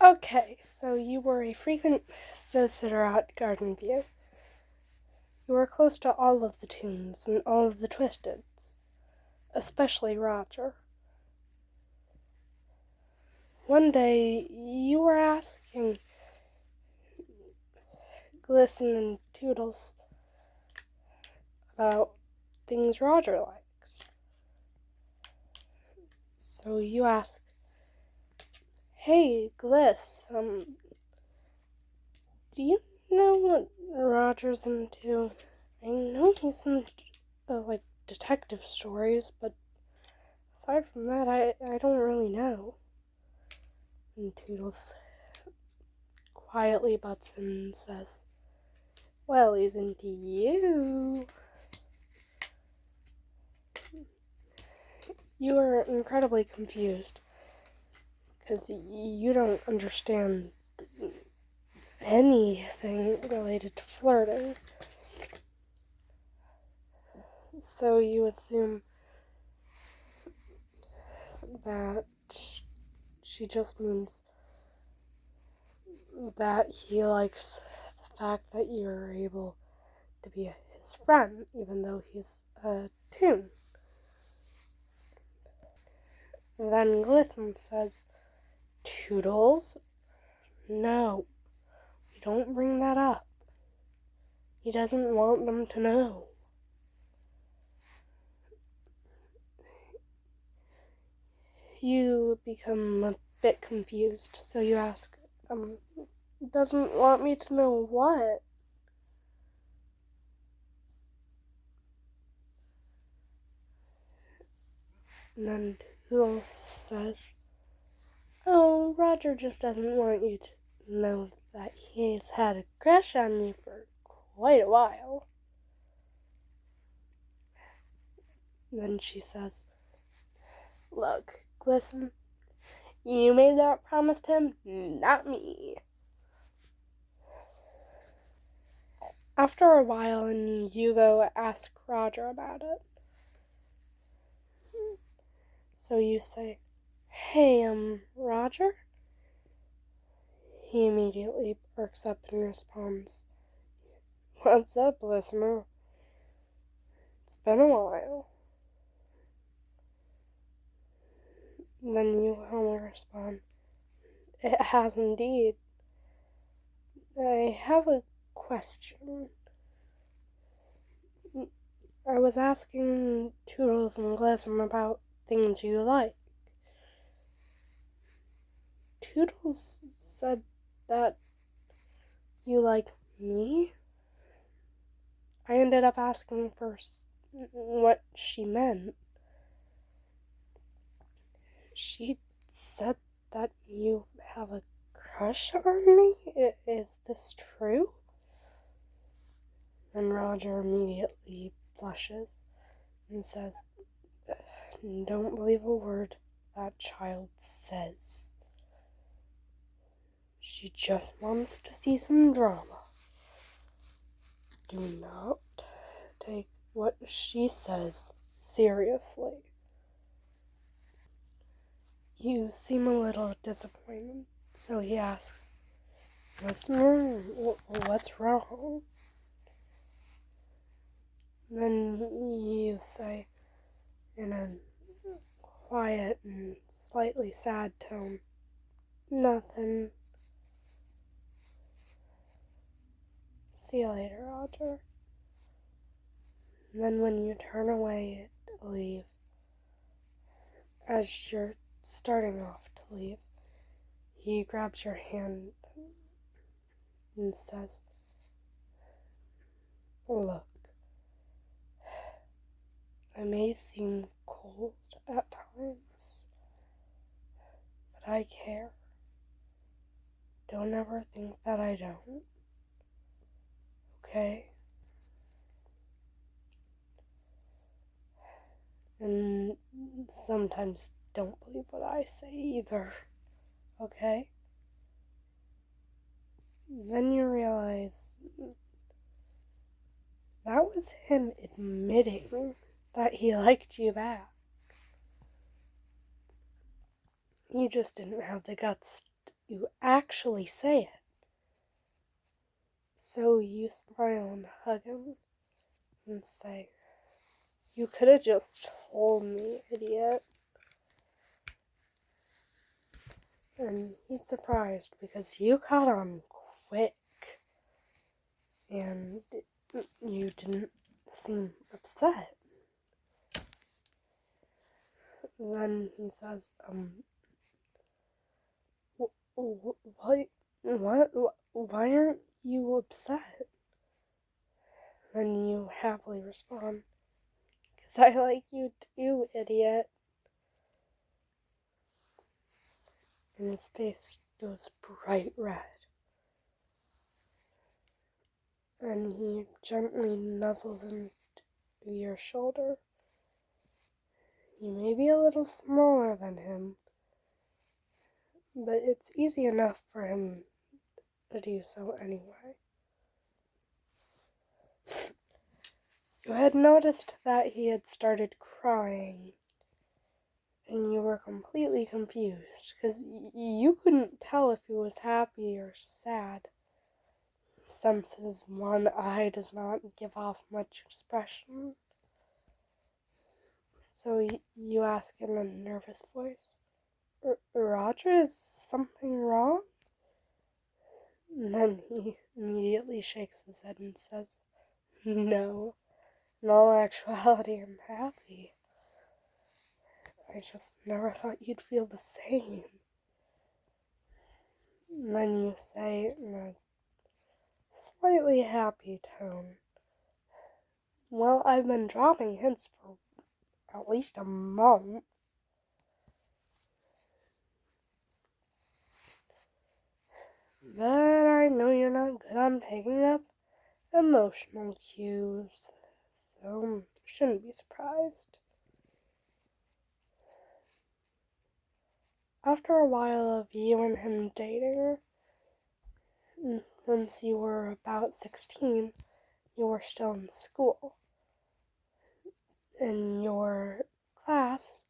Okay, so you were a frequent visitor at Garden View. You were close to all of the Toons and all of the Twisteds, especially Rodger. One day, you were asking Glisten and Toodles about things Rodger likes. So you asked, "Hey, Gliss, do you know what Rodger's into? I know he's into, detective stories, but aside from that, I don't really know." And Toodles quietly butts in and says, "Well, he's into you." You are incredibly confused because you don't understand anything related to flirting. So you assume that she just means that he likes the fact that you're able to be his friend, even though he's a Toon. Then Glisten says, "Toodles, no, we don't bring that up. He doesn't want them to know." You become a bit confused, so you ask, "Doesn't want me to know what?" And then Toodles says, "Oh, Rodger just doesn't want you to know that he's had a crush on you for quite a while." Then she says, "Look, Glisten, you made that promise to him, not me." After a while, and you go ask Rodger about it. So you say, "Hey, Rodger?" He immediately perks up and responds, "What's up, listener? It's been a while." Then you only respond, "It has indeed. I have a question. I was asking Toodles and Glisten about things you like. Toodles said that you like me." I ended up asking first what she meant. "She said that you have a crush on me? Is this true?" Then Rodger immediately flushes and says, "Don't believe a word that child says. She just wants to see some drama. Do not take what she says seriously." You seem a little disappointed, so he asks, "Listener, what's wrong?" Then you say, in a quiet and slightly sad tone, "Nothing. See you later, Rodger." And then when you turn away to leave, as you're starting off to leave, he grabs your hand and says, "Look, I may seem cold at times, but I care. Don't ever think that I don't. Okay? And sometimes don't believe what I say either. Okay?" Then you realize that was him admitting that he liked you back. You just didn't have the guts you actually say it. So you smile and hug him and say, "You could have just told me, idiot." And he's surprised because you caught on quick and you didn't seem upset. Then he says, why aren't you upset? Then you happily respond, "'Cause I like you too, idiot." And his face goes bright red. And he gently nuzzles into your shoulder. You may be a little smaller than him, but it's easy enough for him to do so anyway. You had noticed that he had started crying, and you were completely confused, because you couldn't tell if he was happy or sad, since his one eye does not give off much expression. So you ask in a nervous voice, "Roger, is something wrong?" And then he immediately shakes his head and says, "No, in all actuality, I'm happy. I just never thought you'd feel the same." And then you say in a slightly happy tone, "Well, I've been dropping hints for at least a month." But I know you're not good on picking up emotional cues, so shouldn't be surprised. After a while of you and him dating, and since you were about 16, you were still in school, and your class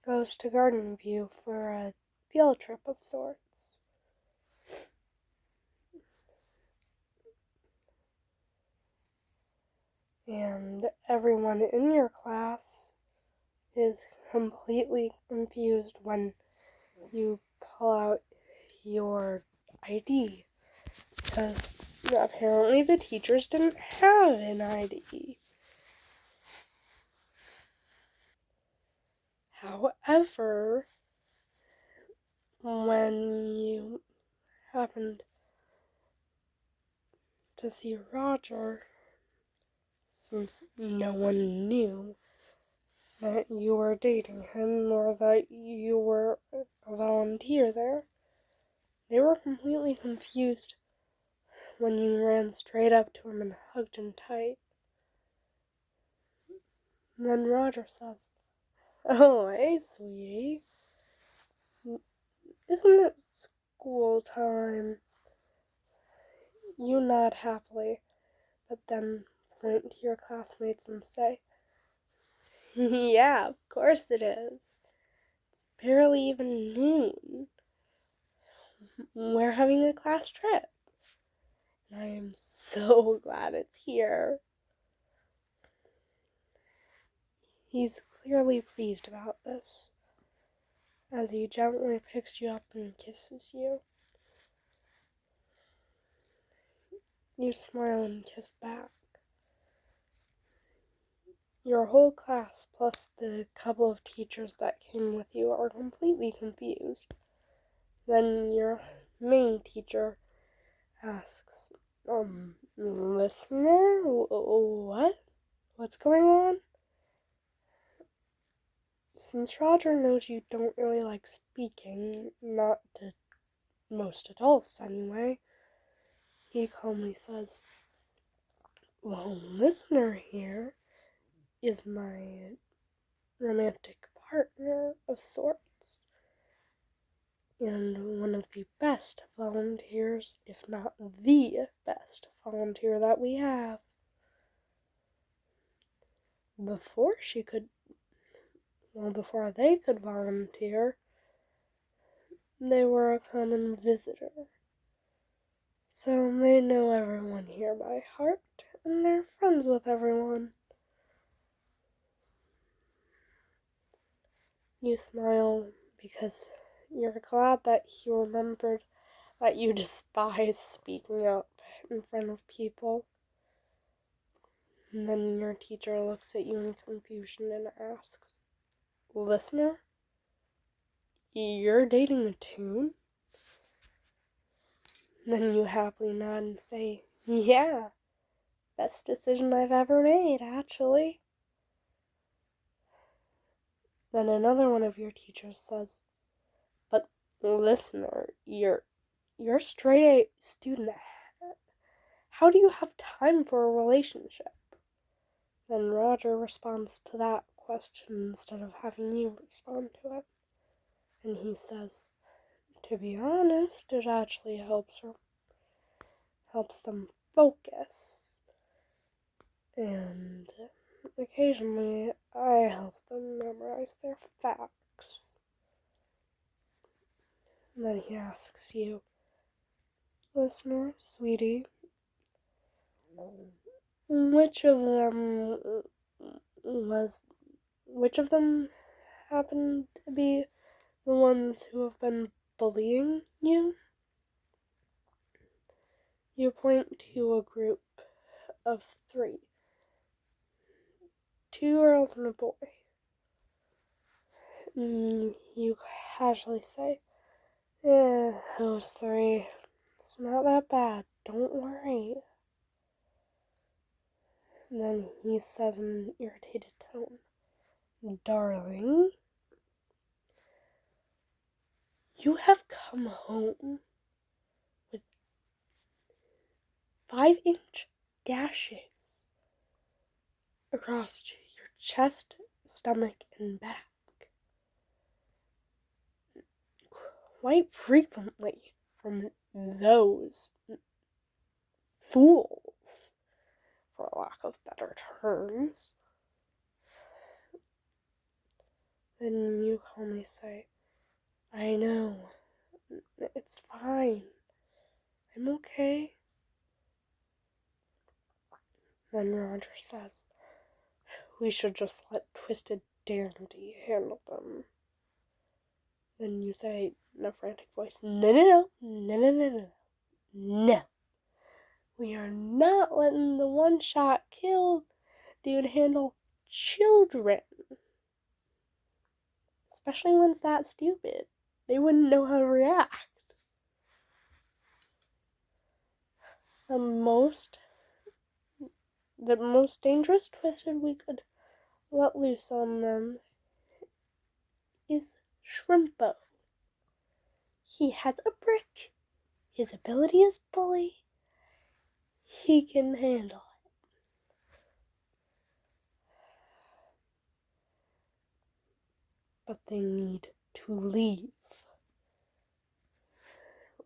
goes to Garden View for a field trip of sorts. And everyone in your class is completely confused when you pull out your ID, because apparently the teachers didn't have an ID. However, when you happened to see Rodger, since no one knew that you were dating him or that you were a volunteer there, they were completely confused when you ran straight up to him and hugged him tight. And then Rodger says, "Oh, hey, sweetie. Isn't it school time?" You nod happily, but then point to your classmates and say, "Yeah, of course it is. It's barely even noon. We're having a class trip. And I am so glad it's here." He's clearly pleased about this, as he gently picks you up and kisses you. You smile and kiss back. Your whole class, plus the couple of teachers that came with you, are completely confused. Then your main teacher asks, "Listener, what? What's going on?" Since Roger knows you don't really like speaking, not to most adults anyway, he calmly says, "Well, Listener here is my romantic partner of sorts, and one of the best volunteers, if not the best volunteer that we have. Before they could volunteer, They were a common visitor, so they know everyone here by heart, and they're friends with everyone. You smile because you're glad that he remembered that you despise speaking up in front of people. And then your teacher looks at you in confusion and asks, "Listener, you're dating a tune?" Then you happily nod and say, "Yeah, best decision I've ever made, actually." Then another one of your teachers says, "But listener, you're a straight A student. How do you have time for a relationship?" Then Roger responds to that question instead of having you respond to it. And he says, "To be honest, it actually helps them focus. And occasionally I help them memorize their facts." And then he asks you, "Listener, sweetie, which of them happen to be the ones who have been bullying you?" You point to a group of 3. 2 girls and a boy. You casually say, those 3. It's not that bad. Don't worry." And then he says in an irritated tone, "Darling, you have come home with 5-inch gashes across your chest, stomach, and back. Quite frequently from those fools, for lack of better terms." Then you calmly say, "I know. It's fine. I'm okay." Then Roger says, "We should just let Twisted Dandy handle them." Then you say in a frantic voice, No. No. We are not letting the one-shot kill dude handle children. Especially ones that stupid. They wouldn't know how to react." The most dangerous Twisted we could let loose on them is Shrimpo. He has a brick. His ability is bully. He can handle it. But they need to leave,"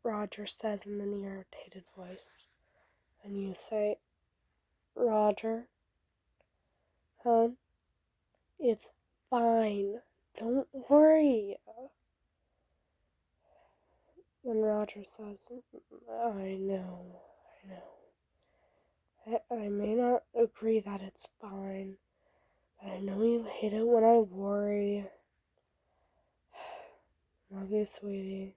Roger says in an irritated voice. And you say, "Roger, hon, it's fine. Don't worry." Then Roger says, I know. I may not agree that it's fine, but I know you hate it when I worry. Love you, sweetie."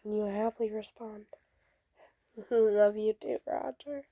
And you happily respond, "Love you too, Roger."